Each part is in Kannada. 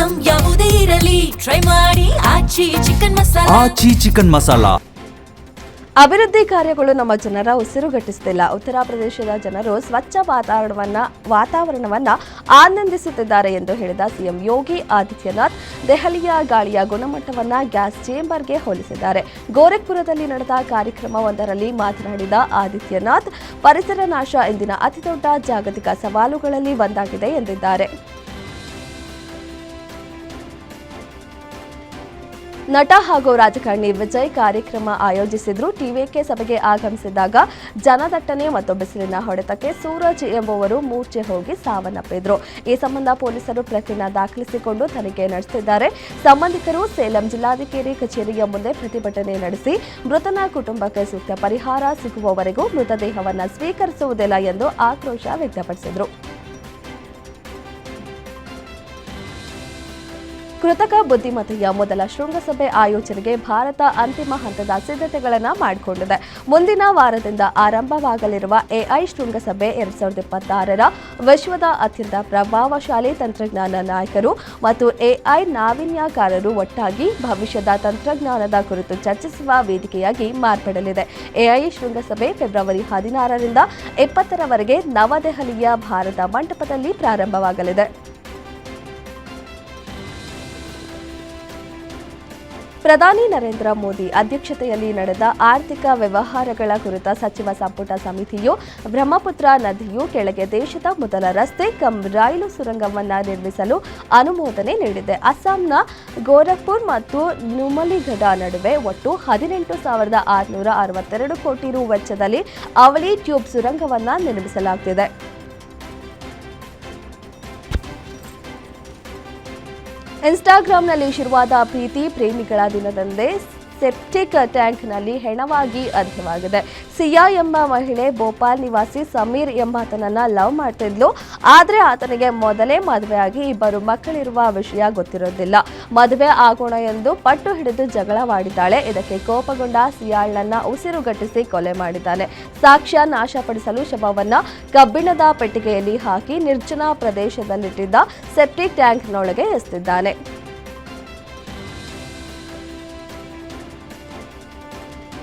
ಐಟಂ ಯಾವುದೇ ಇರಲಿ ಟ್ರೈ ಮಾಡಿ ಆಚಿ ಚಿಕನ್ ಮಸಾಲಾ. ಅಭಿವೃದ್ಧಿ ಕಾರ್ಯಗಳು ನಮ್ಮ ಜನರ ಉಸಿರುಗಟ್ಟಿಸುತ್ತಿಲ್ಲ. ಉತ್ತರ ಪ್ರದೇಶದ ಜನರು ಸ್ವಚ್ಛ ವಾತಾವರಣವನ್ನ ಆನಂದಿಸುತ್ತಿದ್ದಾರೆ ಎಂದು ಹೇಳಿದ ಸಿಎಂ ಯೋಗಿ ಆದಿತ್ಯನಾಥ್ ದೆಹಲಿಯ ಗಾಳಿಯ ಗುಣಮಟ್ಟವನ್ನ ಗ್ಯಾಸ್ ಚೇಂಬರ್ಗೆ ಹೋಲಿಸಿದ್ದಾರೆ. ಗೋರಖ್ಪುರದಲ್ಲಿ ನಡೆದ ಕಾರ್ಯಕ್ರಮವೊಂದರಲ್ಲಿ ಮಾತನಾಡಿದ ಆದಿತ್ಯನಾಥ್, ಪರಿಸರ ನಾಶ ಇಂದಿನ ಅತಿದೊಡ್ಡ ಜಾಗತಿಕ ಸವಾಲುಗಳಲ್ಲಿ ಒಂದಾಗಿದೆ ಎಂದಿದ್ದಾರೆ. ನಟ ಹಾಗೂ ರಾಜಕಾರಣಿ ವಿಜಯ್ ಕಾರ್ಯಕ್ರಮ ಆಯೋಜಿಸಿದ್ರು. ಟಿವಿಕೆ ಸಭೆಗೆ ಆಗಮಿಸಿದಾಗ ಜನದಟ್ಟಣೆ ಮತ್ತು ಬಿಸಿಲಿನ ಹೊಡೆತಕ್ಕೆ ಸೂರಜ್ ಎಂಬುವರು ಮೂರ್ಛೆ ಹೋಗಿ ಸಾವನ್ನಪ್ಪಿದ್ರು. ಈ ಸಂಬಂಧ ಪೊಲೀಸರು ಪ್ರಕರಣ ದಾಖಲಿಸಿಕೊಂಡು ತನಿಖೆ ನಡೆಸುತ್ತಿದ್ದಾರೆ. ಸಂಬಂಧಿಕರು ಸೇಲಂ ಜಿಲ್ಲಾಧಿಕಾರಿ ಕಚೇರಿಯ ಮುಂದೆ ಪ್ರತಿಭಟನೆ ನಡೆಸಿ ಮೃತನ ಕುಟುಂಬಕ್ಕೆ ಸೂಕ್ತ ಪರಿಹಾರ ಸಿಗುವವರೆಗೂ ಮೃತದೇಹವನ್ನು ಸ್ವೀಕರಿಸುವುದಿಲ್ಲ ಎಂದು ಆಕ್ರೋಶ ವ್ಯಕ್ತಪಡಿಸಿದರು. ಕೃತಕ ಬುದ್ಧಿಮತ್ತೆಯ ಮೊದಲ ಶೃಂಗಸಭೆ ಆಯೋಜನೆಗೆ ಭಾರತ ಅಂತಿಮ ಹಂತದ ಸಿದ್ಧತೆಗಳನ್ನು ಮಾಡಿಕೊಂಡಿದೆ. ಮುಂದಿನ ವಾರದಿಂದ ಆರಂಭವಾಗಲಿರುವ ಎಐ ಶೃಂಗಸಭೆ 2026ರ ವಿಶ್ವದ ಅತ್ಯಂತ ಪ್ರಭಾವಶಾಲಿ ತಂತ್ರಜ್ಞಾನ ನಾಯಕರು ಮತ್ತು ಎಐ ನಾವೀನ್ಯಕಾರರು ಒಟ್ಟಾಗಿ ಭವಿಷ್ಯದ ತಂತ್ರಜ್ಞಾನದ ಕುರಿತು ಚರ್ಚಿಸುವ ವೇದಿಕೆಯಾಗಿ ಮಾರ್ಪಡಲಿದೆ. ಎಐ ಶೃಂಗಸಭೆ ಫೆಬ್ರವರಿ 16ರಿಂದ 20ರವರೆಗೆ ನವದೆಹಲಿಯ ಭಾರತ ಮಂಟಪದಲ್ಲಿ ಪ್ರಾರಂಭವಾಗಲಿದೆ. ಪ್ರಧಾನಿ ನರೇಂದ್ರ ಮೋದಿ ಅಧ್ಯಕ್ಷತೆಯಲ್ಲಿ ನಡೆದ ಆರ್ಥಿಕ ವ್ಯವಹಾರಗಳ ಕುರಿತ ಸಚಿವ ಸಂಪುಟ ಸಮಿತಿಯು ಬ್ರಹ್ಮಪುತ್ರ ನದಿಯು ಕೆಳಗೆ ದೇಶದ ಮೊದಲ ರಸ್ತೆ ಕಮ್ ರೈಲು ಸುರಂಗವನ್ನು ನಿರ್ಮಿಸಲು ಅನುಮೋದನೆ ನೀಡಿದೆ. ಅಸ್ಸಾಂನ ಗೋರಖ್ಪುರ್ ಮತ್ತು ನುಮಲಿಗಢ ನಡುವೆ ಒಟ್ಟು 18,662 ಕೋಟಿ ರು ವೆಚ್ಚದಲ್ಲಿ ಅವಳಿ ಟ್ಯೂಬ್ ಸುರಂಗವನ್ನು ನಿರ್ಮಿಸಲಾಗುತ್ತಿದೆ. ಇನ್ಸ್ಟಾಗ್ರಾಂನಲ್ಲಿ ಶುರುವಾದ ಪ್ರೀತಿ ಪ್ರೇಮಿಗಳ ದಿನದಂದೇ ಸೆಪ್ಟಿಕ್ ಟ್ಯಾಂಕ್ನಲ್ಲಿ ಹೆಣವಾಗಿ ಅಂತ್ಯವಾಗಿದೆ. ಸಿಯಾ ಎಂಬ ಮಹಿಳೆ ಭೋಪಾಲ್ ನಿವಾಸಿ ಸಮೀರ್ ಎಂಬಾತನನ್ನ ಲವ್ ಮಾಡ್ತಿದ್ಲು. ಆದರೆ ಆತನಿಗೆ ಮೊದಲೇ ಮದುವೆಯಾಗಿ 2 ಮಕ್ಕಳಿರುವ ವಿಷಯ ಗೊತ್ತಿರೋದಿಲ್ಲ. ಮದುವೆ ಆಗೋಣ ಎಂದು ಪಟ್ಟು ಹಿಡಿದು ಜಗಳವಾಡಿದ್ದಾಳೆ. ಇದಕ್ಕೆ ಕೋಪಗೊಂಡ ಸಿಯಾಳನ್ನ ಉಸಿರುಗಟ್ಟಿಸಿ ಕೊಲೆ ಮಾಡಿದ್ದಾನೆ. ಸಾಕ್ಷ್ಯ ನಾಶಪಡಿಸಲು ಶವವನ್ನ ಕಬ್ಬಿಣದ ಪೆಟ್ಟಿಗೆಯಲ್ಲಿ ಹಾಕಿ ನಿರ್ಜನ ಪ್ರದೇಶದಲ್ಲಿಟ್ಟಿದ್ದ ಸೆಪ್ಟಿಕ್ ಟ್ಯಾಂಕ್ನೊಳಗೆ ಎಸೆದಿದ್ದಾನೆ.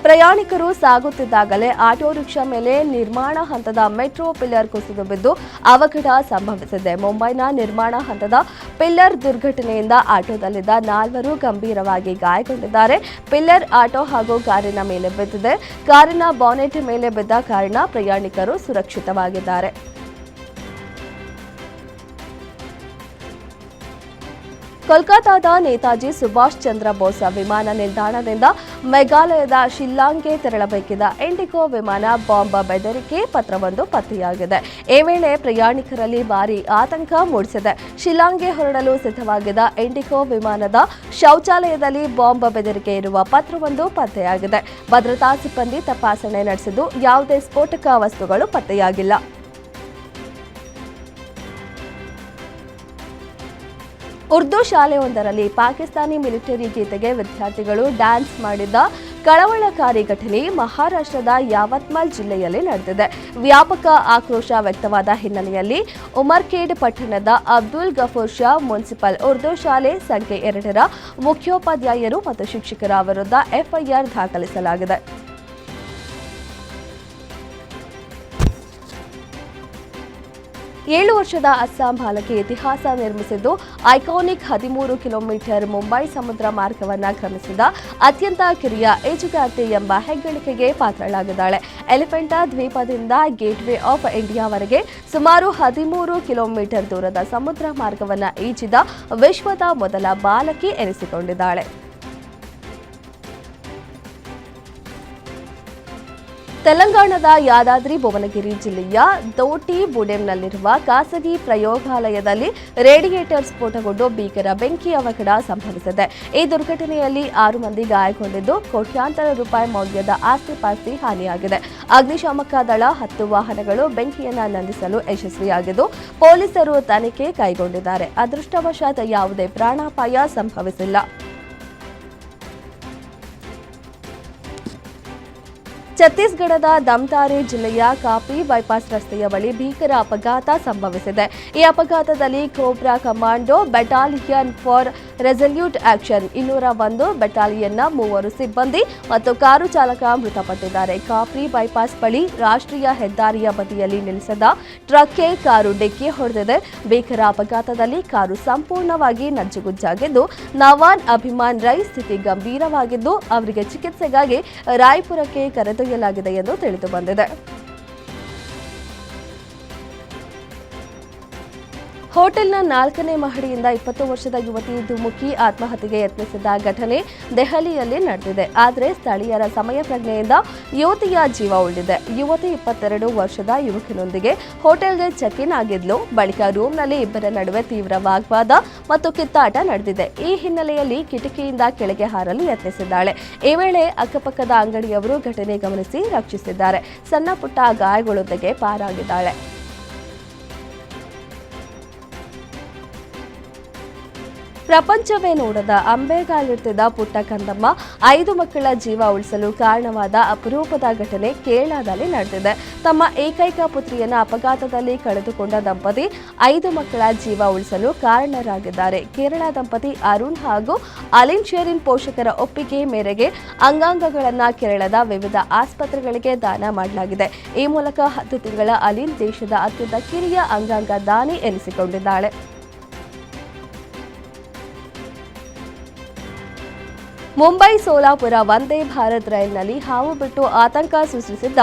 ಪ್ರಯಾಣಿಕರು ಸಾಗುತ್ತಿದ್ದಾಗಲೇ ಆಟೋ ರಿಕ್ಷಾ ಮೇಲೆ ನಿರ್ಮಾಣ ಹಂತದ ಮೆಟ್ರೋ ಪಿಲ್ಲರ್ ಕುಸಿದು ಬಿದ್ದು ಅವಘಡ ಸಂಭವಿಸಿದೆ. ಮುಂಬೈನ ನಿರ್ಮಾಣ ಹಂತದ ಪಿಲ್ಲರ್ ದುರ್ಘಟನೆಯಿಂದ ಆಟೋದಲ್ಲಿದ್ದ 4 ಗಂಭೀರವಾಗಿ ಗಾಯಗೊಂಡಿದ್ದಾರೆ. ಪಿಲ್ಲರ್ ಆಟೋ ಹಾಗೂ ಕಾರಿನ ಮೇಲೆ ಬಿದ್ದಿದೆ. ಕಾರಿನ ಬಾನೆಟ್ ಮೇಲೆ ಬಿದ್ದ ಕಾರಣ ಪ್ರಯಾಣಿಕರು ಸುರಕ್ಷಿತವಾಗಿದ್ದಾರೆ. ಕೋಲ್ಕತಾದ ನೇತಾಜಿ ಸುಭಾಷ್ ಚಂದ್ರ ಬೋಸ್ ವಿಮಾನ ನಿಲ್ದಾಣದಿಂದ ಮೇಘಾಲಯದ ಶಿಲ್ಲಾಂಗ್ಗೆ ತೆರಳಬೇಕಿದ್ದ ಇಂಡಿಗೋ ವಿಮಾನ ಬಾಂಬ್ ಬೆದರಿಕೆ ಪತ್ರವೊಂದು ಪತ್ತೆಯಾಗಿದೆ. ಈ ವೇಳೆ ಪ್ರಯಾಣಿಕರಲ್ಲಿ ಭಾರೀ ಆತಂಕ ಮೂಡಿಸಿದೆ. ಶಿಲ್ಲಾಂಗ್ಗೆ ಹೊರಡಲು ಸಿದ್ಧವಾಗಿದ್ದ ಇಂಡಿಗೋ ವಿಮಾನದ ಶೌಚಾಲಯದಲ್ಲಿ ಬಾಂಬ್ ಬೆದರಿಕೆ ಇರುವ ಪತ್ರವೊಂದು ಪತ್ತೆಯಾಗಿದೆ. ಭದ್ರತಾ ಸಿಬ್ಬಂದಿ ತಪಾಸಣೆ ನಡೆಸಿದ್ದು ಯಾವುದೇ ಸ್ಫೋಟಕ ವಸ್ತುಗಳು ಪತ್ತೆಯಾಗಿಲ್ಲ. ಉರ್ದು ಶಾಲೆಯೊಂದರಲ್ಲಿ ಪಾಕಿಸ್ತಾನಿ ಮಿಲಿಟರಿ ಗೀತೆಗೆ ವಿದ್ಯಾರ್ಥಿಗಳು ಡ್ಯಾನ್ಸ್ ಮಾಡಿದ್ದ ಕಳವಳಕಾರಿ ಘಟನೆ ಮಹಾರಾಷ್ಟ್ರದ ಯಾವತ್ಮಲ್ ಜಿಲ್ಲೆಯಲ್ಲಿ ನಡೆದಿದೆ. ವ್ಯಾಪಕ ಆಕ್ರೋಶ ವ್ಯಕ್ತವಾದ ಹಿನ್ನೆಲೆಯಲ್ಲಿ ಉಮರ್ಖೇಡ್ ಪಟ್ಟಣದ ಅಬ್ದುಲ್ ಗಫೂರ್ ಶಾ ಮುನ್ಸಿಪಲ್ ಉರ್ದು ಶಾಲೆ ಸಂಖ್ಯೆ 2ರ ಮುಖ್ಯೋಪಾಧ್ಯಾಯರು ಮತ್ತು ಶಿಕ್ಷಕರ ವಿರುದ್ಧ ಎಫ್ಐಆರ್ ದಾಖಲಿಸಲಾಗಿದೆ. 7 ವರ್ಷದ ಅಸ್ಸಾಂ ಬಾಲಕಿ ಇತಿಹಾಸ ನಿರ್ಮಿಸಿದ್ದು ಐಕಾನಿಕ್ 13 ಕಿಲೋಮೀಟರ್ ಮುಂಬೈ ಸಮುದ್ರ ಮಾರ್ಗವನ್ನು ಕ್ರಮಿಸಿದ ಅತ್ಯಂತ ಕಿರಿಯ ಈಜುಗಾರ್ತಿ ಎಂಬ ಹೆಗ್ಗಳಿಕೆಗೆ ಪಾತ್ರಳಾಗಿದ್ದಾಳೆ. ಎಲಿಫೆಂಟಾ ದ್ವೀಪದಿಂದ ಗೇಟ್ವೇ ಆಫ್ ಇಂಡಿಯಾವರೆಗೆ ಸುಮಾರು 13 ಕಿಲೋಮೀಟರ್ ದೂರದ ಸಮುದ್ರ ಮಾರ್ಗವನ್ನು ಈಜಿದ ವಿಶ್ವದ ಮೊದಲ ಬಾಲಕಿ ಎನಿಸಿಕೊಂಡಿದ್ದಾಳೆ. ತೆಲಂಗಾಣದ ಯಾದಾದ್ರಿ ಭುವನಗಿರಿ ಜಿಲ್ಲೆಯ ದೋಟಿಬುಡೆಂನಲ್ಲಿರುವ ಖಾಸಗಿ ಪ್ರಯೋಗಾಲಯದಲ್ಲಿ ರೇಡಿಯೇಟರ್ ಸ್ಫೋಟಗೊಂಡು ಭೀಕರ ಬೆಂಕಿ ಅವಘಡ ಸಂಭವಿಸಿದೆ. ಈ ದುರ್ಘಟನೆಯಲ್ಲಿ 6 ಮಂದಿ ಗಾಯಗೊಂಡಿದ್ದು ಕೋಟ್ಯಾಂತರ ರೂಪಾಯಿ ಮೌಲ್ಯದ ಆಸ್ತಿಪಾಸ್ತಿ ಹಾನಿಯಾಗಿದೆ. ಅಗ್ನಿಶಾಮಕ ದಳ 10 ವಾಹನಗಳು ಬೆಂಕಿಯನ್ನು ನಂದಿಸಲು ಯಶಸ್ವಿಯಾಗಿದ್ದು ಪೊಲೀಸರು ತನಿಖೆ ಕೈಗೊಂಡಿದ್ದಾರೆ. ಅದೃಷ್ಟವಶಾತ್ ಯಾವುದೇ ಪ್ರಾಣಾಪಾಯ ಸಂಭವಿಸಿಲ್ಲ. ಛತ್ತೀಸ್ಗಢದ ದಮ್ತಾರಿ ಜಿಲ್ಲೆಯ ಕಾಪಿ ಬೈಪಾಸ್ ರಸ್ತೆಯ ಬಳಿ ಭೀಕರ ಅಪಘಾತ ಸಂಭವಿಸಿದೆ. ಈ ಅಪಘಾತದಲ್ಲಿ cobra commando battalion for resolute action 201 ಬೆಟಾಲಿಯನ್ನ 3 ಸಿಬ್ಬಂದಿ ಮತ್ತು ಕಾರು ಚಾಲಕ ಮೃತಪಟ್ಟಿದ್ದಾರೆ. ಕಾಪಿ ಬೈಪಾಸ್ ಬಳಿ ರಾಷ್ಟ್ರೀಯ ಹೆದ್ದಾರಿಯ ಬದಿಯಲ್ಲಿ ನಿಲ್ಲಿಸಿದ ಟ್ರಕ್ಗೆ ಕಾರು ಡಿಕ್ಕಿ ಹೊಡೆದಿದೆ. ಭೀಕರ ಅಪಘಾತದಲ್ಲಿ ಕಾರು ಸಂಪೂರ್ಣವಾಗಿ ನಜ್ಜುಗುಜ್ಜಾಗಿದ್ದು, ನವಾನ್ ಅಭಿಮಾನ್ ರೈ ಸ್ಥಿತಿ ಗಂಭೀರವಾಗಿದ್ದು ಅವರಿಗೆ ಚಿಕಿತ್ಸೆಗಾಗಿ ರಾಯ್ಪುರಕ್ಕೆ ಕರೆದೊಯ್ಯಲಾಗಿದೆ ಎಂದು ತಿಳಿದು ಬಂದಿದೆ. ಹೋಟೆಲ್ನ 4ನೇ ಮಹಡಿಯಿಂದ 20 ವರ್ಷದ ಯುವತಿ ಧುಮುಕಿ ಆತ್ಮಹತ್ಯೆಗೆ ಯತ್ನಿಸಿದ ಘಟನೆ ದೆಹಲಿಯಲ್ಲಿ ನಡೆದಿದೆ. ಆದರೆ ಸ್ಥಳೀಯರ ಸಮಯ ಪ್ರಜ್ಞೆಯಿಂದ ಯುವತಿಯ ಜೀವ ಉಳಿದಿದೆ. ಯುವತಿ 22 ವರ್ಷದ ಯುವಕನೊಂದಿಗೆ ಹೋಟೆಲ್ಗೆ ಚೆಕ್ ಇನ್ ಆಗಿದ್ಲು. ಬಳಿಕ ರೂಮ್ನಲ್ಲಿ ಇಬ್ಬರ ನಡುವೆ ತೀವ್ರ ವಾಗ್ವಾದ ಮತ್ತು ಕಿತ್ತಾಟ ನಡೆದಿದೆ. ಈ ಹಿನ್ನೆಲೆಯಲ್ಲಿ ಕಿಟಕಿಯಿಂದ ಕೆಳಗೆ ಹಾರಲು ಯತ್ನಿಸಿದ್ದಾಳೆ. ಈ ವೇಳೆ ಅಕ್ಕಪಕ್ಕದ ಅಂಗಡಿಯವರು ಘಟನೆ ಗಮನಿಸಿ ರಕ್ಷಿಸಿದ್ದಾರೆ. ಸಣ್ಣ ಪುಟ್ಟ ಗಾಯಗಳೊಂದಿಗೆ ಪಾರಾಗಿದ್ದಾಳೆ. ಪ್ರಪಂಚವೇ ನೋಡದ ಅಂಬೆಗಾಲಿಡ್ತಿದ್ದ ಪುಟ್ಟ ಕಂದಮ್ಮ 5 ಮಕ್ಕಳ ಜೀವ ಉಳಿಸಲು ಕಾರಣವಾದ ಅಪರೂಪದ ಘಟನೆ ಕೇರಳದಲ್ಲಿ ನಡೆದಿದೆ. ತಮ್ಮ ಏಕೈಕ ಪುತ್ರಿಯನ್ನ ಅಪಘಾತದಲ್ಲಿ ಕಳೆದುಕೊಂಡ ದಂಪತಿ 5 ಮಕ್ಕಳ ಜೀವ ಉಳಿಸಲು ಕಾರಣರಾಗಿದ್ದಾರೆ. ಕೇರಳ ದಂಪತಿ ಅರುಣ್ ಹಾಗೂ ಅಲಿನ್ ಶೆರಿನ್ ಪೋಷಕರ ಒಪ್ಪಿಗೆ ಮೇರೆಗೆ ಅಂಗಾಂಗಗಳನ್ನು ಕೇರಳದ ವಿವಿಧ ಆಸ್ಪತ್ರೆಗಳಿಗೆ ದಾನ ಮಾಡಲಾಗಿದೆ. ಈ ಮೂಲಕ 10 ತಿಂಗಳ ಅಲಿನ್ ದೇಶದ ಅತ್ಯಂತ ಕಿರಿಯ ಅಂಗಾಂಗ ದಾನಿ ಎನಿಸಿಕೊಂಡಿದ್ದಾಳೆ. ಮುಂಬೈ ಸೋಲಾಪುರ ವಂದೇ ಭಾರತ್ ರೈಲಿನಲ್ಲಿ ಹಾವು ಬಿಟ್ಟು ಆತಂಕ ಸೃಷ್ಟಿಸಿದ್ದ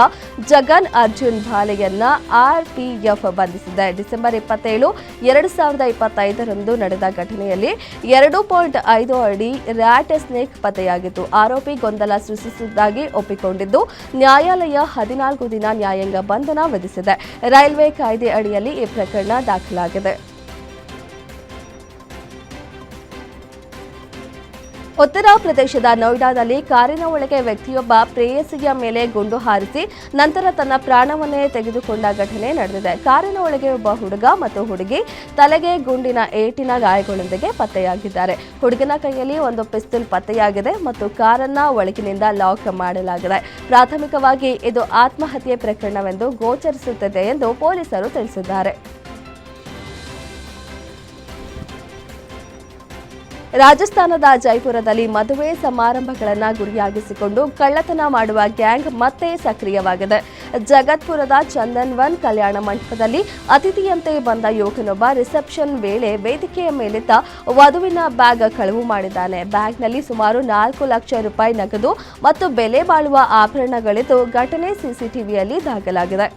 ಜಗನ್ ಅರ್ಜುನ್ ಭಾಲೆಯನ್ನ ಆರ್ಪಿಎಫ್ ಬಂಧಿಸಿದೆ. ಡಿಸೆಂಬರ್ 27, 2025ರಂದು ನಡೆದ ಘಟನೆಯಲ್ಲಿ 2.5 ಅಡಿ ರ್ಯಾಟ್ ಸ್ನೇಕ್ ಪತ್ತೆಯಾಗಿತ್ತು. ಆರೋಪಿ ಗೊಂದಲ ಸೃಷ್ಟಿಸಿದ್ದಾಗಿ ಒಪ್ಪಿಕೊಂಡಿದ್ದು ನ್ಯಾಯಾಲಯ 14 ದಿನ ನ್ಯಾಯಾಂಗ ಬಂಧನ ವಿಧಿಸಿದೆ. ರೈಲ್ವೆ ಕಾಯ್ದೆ ಅಡಿಯಲ್ಲಿ ಈ ಪ್ರಕರಣ ದಾಖಲಾಗಿದೆ. ಉತ್ತರ ಪ್ರದೇಶದ ನೋಯ್ಡಾದಲ್ಲಿ ಕಾರಿನ ಒಳಗೆ ವ್ಯಕ್ತಿಯೊಬ್ಬ ಪ್ರೇಯಸಿಯ ಮೇಲೆ ಗುಂಡು ಹಾರಿಸಿ ನಂತರ ತನ್ನ ಪ್ರಾಣವನ್ನೇ ತೆಗೆದುಕೊಂಡ ಘಟನೆ ನಡೆದಿದೆ. ಕಾರಿನ ಒಳಗೆ ಒಬ್ಬ ಹುಡುಗ ಮತ್ತು ಹುಡುಗಿ ತಲೆಗೆ ಗುಂಡಿನ ಏಟಿನ ಗಾಯಗಳೊಂದಿಗೆ ಪತ್ತೆಯಾಗಿದ್ದಾರೆ. ಹುಡುಗನ ಕೈಯಲ್ಲಿ ಒಂದು ಪಿಸ್ತೂಲ್ ಪತ್ತೆಯಾಗಿದೆ ಮತ್ತು ಕಾರನ್ನ ಒಳಗಿನಿಂದ ಲಾಕ್ ಮಾಡಲಾಗಿದೆ. ಪ್ರಾಥಮಿಕವಾಗಿ ಇದು ಆತ್ಮಹತ್ಯೆ ಪ್ರಕರಣವೆಂದು ಗೋಚರಿಸುತ್ತದೆ ಎಂದು ಪೊಲೀಸರು ತಿಳಿಸಿದ್ದಾರೆ. ರಾಜಸ್ಥಾನದ ಜೈಪುರದಲ್ಲಿ ಮದುವೆ ಸಮಾರಂಭಗಳನ್ನು ಗುರಿಯಾಗಿಸಿಕೊಂಡು ಕಳ್ಳತನ ಮಾಡುವ ಗ್ಯಾಂಗ್ ಮತ್ತೆ ಸಕ್ರಿಯವಾಗಿದೆ. ಜಗತ್ಪುರದ ಚಂದನ್ವನ್ ಕಲ್ಯಾಣ ಮಂಟಪದಲ್ಲಿ ಅತಿಥಿಯಂತೆ ಬಂದ ಯುವಕನೊಬ್ಬ ರಿಸೆಪ್ಷನ್ ವೇಳೆ ವೇದಿಕೆಯ ಮೇಲಿದ್ದ ವಧುವಿನ ಬ್ಯಾಗ್ ಕಳವು ಮಾಡಿದ್ದಾನೆ. ಬ್ಯಾಗ್ನಲ್ಲಿ ಸುಮಾರು 4 ಲಕ್ಷ ರೂಪಾಯಿ ನಗದು ಮತ್ತು ಬೆಲೆ ಬಾಳುವ ಆಭರಣಗಳಿದ್ದು ಘಟನೆ ಸಿಸಿಟಿವಿಯಲ್ಲಿ ದಾಖಲಾಗಿದೆ.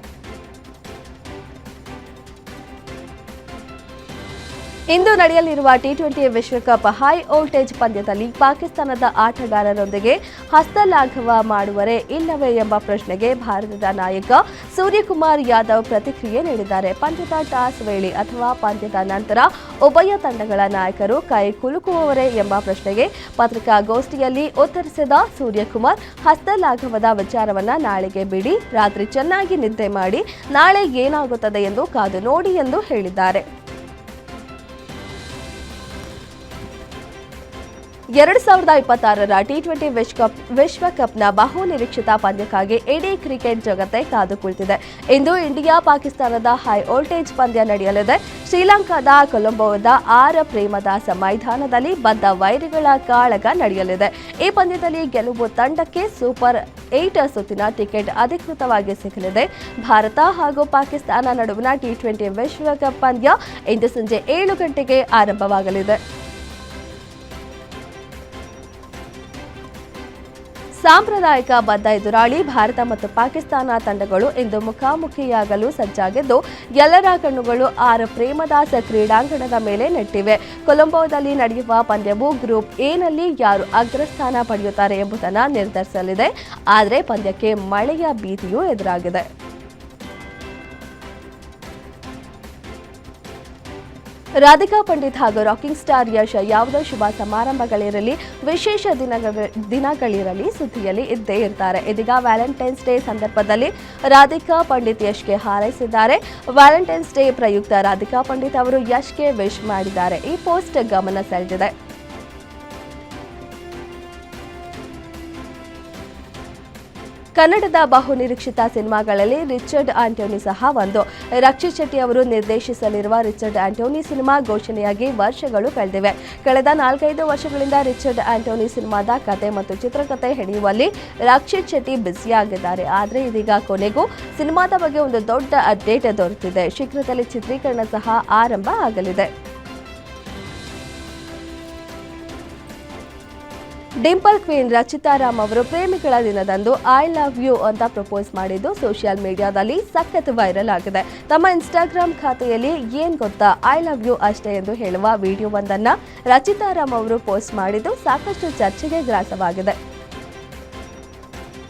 ಇಂದು ನಡೆಯಲಿರುವ ಟಿ20 ವಿಶ್ವಕಪ್ ಹೈ ವೋಲ್ಟೇಜ್ ಪಂದ್ಯದಲ್ಲಿ ಪಾಕಿಸ್ತಾನದ ಆಟಗಾರರೊಂದಿಗೆ ಹಸ್ತಲಾಘವ ಮಾಡುವರೇ ಇಲ್ಲವೇ ಎಂಬ ಪ್ರಶ್ನೆಗೆ ಭಾರತದ ನಾಯಕ ಸೂರ್ಯಕುಮಾರ್ ಯಾದವ್ ಪ್ರತಿಕ್ರಿಯೆ ನೀಡಿದ್ದಾರೆ. ಪಂದ್ಯದ ಟಾಸ್ ವೇಳೆ ಅಥವಾ ಪಂದ್ಯದ ನಂತರ ಉಭಯ ತಂಡಗಳ ನಾಯಕರು ಕೈ ಕುಲುಕುವವರೇ ಎಂಬ ಪ್ರಶ್ನೆಗೆ ಪತ್ರಿಕಾಗೋಷ್ಠಿಯಲ್ಲಿ ಉತ್ತರಿಸಿದ ಸೂರ್ಯಕುಮಾರ್, ಹಸ್ತಲಾಘವದ ವಿಚಾರವನ್ನ ನಾಳೆಗೆ ಬಿಡಿ, ರಾತ್ರಿ ಚೆನ್ನಾಗಿ ನಿದ್ದೆ ಮಾಡಿ, ನಾಳೆ ಏನಾಗುತ್ತದೆ ಎಂದು ಕಾದು ನೋಡಿ ಎಂದು ಹೇಳಿದ್ದಾರೆ. 2026ರ ಟಿ20 ವಿಶ್ವಕಪ್ನ ಬಹು ನಿರೀಕ್ಷಿತ ಪಂದ್ಯಕ್ಕಾಗಿ ಇಡೀ ಕ್ರಿಕೆಟ್ ಜಗತ್ತೇ ಕಾದು ಕುಳಿತಿದೆ. ಇಂದು ಇಂಡಿಯಾ ಪಾಕಿಸ್ತಾನದ ಹೈ ವೋಲ್ಟೇಜ್ ಪಂದ್ಯ ನಡೆಯಲಿದೆ. ಶ್ರೀಲಂಕಾದ ಕೊಲಂಬೋದ ಪ್ರೇಮದಾಸ ಮೈದಾನದಲ್ಲಿ ಬದ್ಧ ವೈರಿಗಳ ಕಾಳಗ ನಡೆಯಲಿದೆ. ಈ ಪಂದ್ಯದಲ್ಲಿ ಗೆಲುವು ತಂಡಕ್ಕೆ ಸೂಪರ್ 8 ಸುತ್ತಿನ ಟಿಕೆಟ್ ಅಧಿಕೃತವಾಗಿ ಸಿಗಲಿದೆ. ಭಾರತ ಹಾಗೂ ಪಾಕಿಸ್ತಾನ ನಡುವಿನ ಟಿ20 ವಿಶ್ವಕಪ್ ಪಂದ್ಯ ಇಂದು ಸಂಜೆ 7 ಗಂಟೆಗೆ ಆರಂಭವಾಗಲಿದೆ. ಸಾಂಪ್ರದಾಯಿಕ ಬದ್ಧ ಎದುರಾಳಿ ಭಾರತ ಮತ್ತು ಪಾಕಿಸ್ತಾನ ತಂಡಗಳು ಇಂದು ಮುಖಾಮುಖಿಯಾಗಲು ಸಜ್ಜಾಗಿದ್ದು ಎಲ್ಲರ ಕಣ್ಣುಗಳು ಪ್ರೇಮದಾಸ ಕ್ರೀಡಾಂಗಣದ ಮೇಲೆ ನೆಟ್ಟಿವೆ. ಕೊಲಂಬೋದಲ್ಲಿ ನಡೆಯುವ ಪಂದ್ಯವು ಗ್ರೂಪ್ ಎನಲ್ಲಿ ಯಾರು ಅಗ್ರಸ್ಥಾನ ಪಡೆಯುತ್ತಾರೆ ಎಂಬುದನ್ನು ನಿರ್ಧರಿಸಲಿದೆ. ಆದರೆ ಪಂದ್ಯಕ್ಕೆ ಮಳೆಯ ಭೀತಿಯೂ ಎದುರಾಗಿದೆ. ರಾಧಿಕಾ ಪಂಡಿತ್ ಹಾಗೂ ರಾಕಿಂಗ್ ಸ್ಟಾರ್ ಯಶ್ ಯಾವುದೇ ಶುಭ ಸಮಾರಂಭಗಳಿರಲಿ, ವಿಶೇಷ ದಿನಗಳಿರಲಿ ಸುದ್ದಿಯಲ್ಲಿ ಇದ್ದೇ ಇರ್ತಾರೆ. ಇದೀಗ ವ್ಯಾಲೆಂಟೈನ್ಸ್ ಡೇ ಸಂದರ್ಭದಲ್ಲಿ ರಾಧಿಕಾ ಪಂಡಿತ್ ಯಶ್ಗೆ ಹಾರೈಸಿದ್ದಾರೆ. ವ್ಯಾಲೆಂಟೈನ್ಸ್ ಡೇ ಪ್ರಯುಕ್ತ ರಾಧಿಕಾ ಪಂಡಿತ್ ಅವರು ಯಶ್ಗೆ ವಿಶ್ ಮಾಡಿದ್ದಾರೆ. ಈ ಪೋಸ್ಟ್ ಗಮನ ಸೆಳೆದಿದೆ. ಕನ್ನಡದ ಬಹುನಿರೀಕ್ಷಿತ ಸಿನಿಮಾಗಳಲ್ಲಿ ರಿಚರ್ಡ್ ಆಂಟೋನಿ ಸಹ ಒಂದು. ರಕ್ಷಿತ್ ಶೆಟ್ಟಿ ಅವರು ನಿರ್ದೇಶಿಸಲಿರುವ ರಿಚರ್ಡ್ ಆಂಟೋನಿ ಸಿನಿಮಾ ಘೋಷಣೆಯಾಗಿ ವರ್ಷಗಳು ಕಳೆದಿವೆ. ಕಳೆದ 4-5 ವರ್ಷಗಳಿಂದ ರಿಚರ್ಡ್ ಆಂಟೋನಿ ಸಿನಿಮಾದ ಕತೆ ಮತ್ತು ಚಿತ್ರಕಥೆ ಹೆಣೆಯುವಲ್ಲಿ ರಕ್ಷಿತ್ ಶೆಟ್ಟಿ ಬ್ಯುಸಿಯಾಗಿದ್ದಾರೆ. ಆದರೆ ಇದೀಗ ಕೊನೆಗೂ ಸಿನಿಮಾದ ಬಗ್ಗೆ ಒಂದು ದೊಡ್ಡ ಅಪ್ಡೇಟ್ ದೊರೆತಿದೆ. ಶೀಘ್ರದಲ್ಲಿ ಚಿತ್ರೀಕರಣ ಸಹ ಆರಂಭ ಆಗಲಿದೆ. ಡಿಂಪಲ್ ಕ್ವೀನ್ ರಚಿತಾ ರಾಮ್ ಅವರು ಪ್ರೇಮಿಗಳ ದಿನದಂದು ಐ ಲವ್ ಯು ಅಂತ ಪ್ರಪೋಸ್ ಮಾಡಿದ್ದು ಸೋಷಿಯಲ್ ಮೀಡಿಯಾದಲ್ಲಿ ಸಖತ್ ವೈರಲ್ ಆಗಿದೆ. ತಮ್ಮ ಇನ್ಸ್ಟಾಗ್ರಾಮ್ ಖಾತೆಯಲ್ಲಿ ಏನ್ ಗೊತ್ತಾ, ಐ ಲವ್ ಯು ಅಷ್ಟೇ ಎಂದು ಹೇಳುವ ವಿಡಿಯೋವೊಂದನ್ನು ರಚಿತಾ ರಾಮ್ ಅವರು ಪೋಸ್ಟ್ ಮಾಡಿದ್ದು ಸಾಕಷ್ಟು ಚರ್ಚೆಗೆ ಗ್ರಾಸವಾಗಿದೆ.